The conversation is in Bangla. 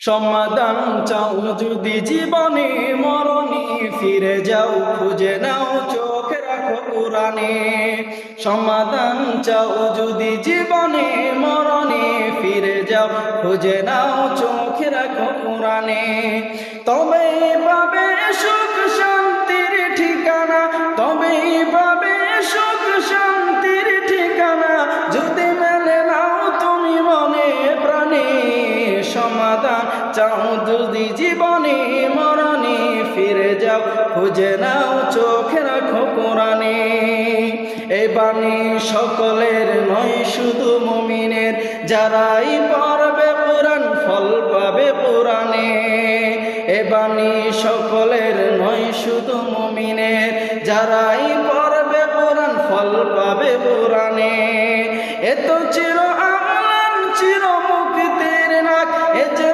সমাধান চাও যদি জীবনে মরণে, ফিরে যাও খুঁজে নাও চোখ রাখো কোরআনে। সমাধান চাও যদি জীবনে মরণে, ফিরে যাও খুঁজে নাও চোখ রাখো কোরআনে। তবেই পাবে সুখ শান্তির ঠিকানা, তবেই পাবে সুখ শান্তির ঠিকানা, যদি মেনে নাও তুমি মনে প্রাণে। সমাধান চাও যদি জীবনে মরণে, ফিরে যাও খুঁজে নাও চোখ রাখো কোরআনে। এই বাণী সকলের নয় শুধু মুমিনের, যারাই পড়বে কোরআন ফল পাবে পুরাণে। এ বাণী সকলের নয় শুধু মুমিনের, যারাই পড়বে কোরআন ফল পাবে পুরাণে। এ তো চির আমলান চির মুক্তির নাক, এ যে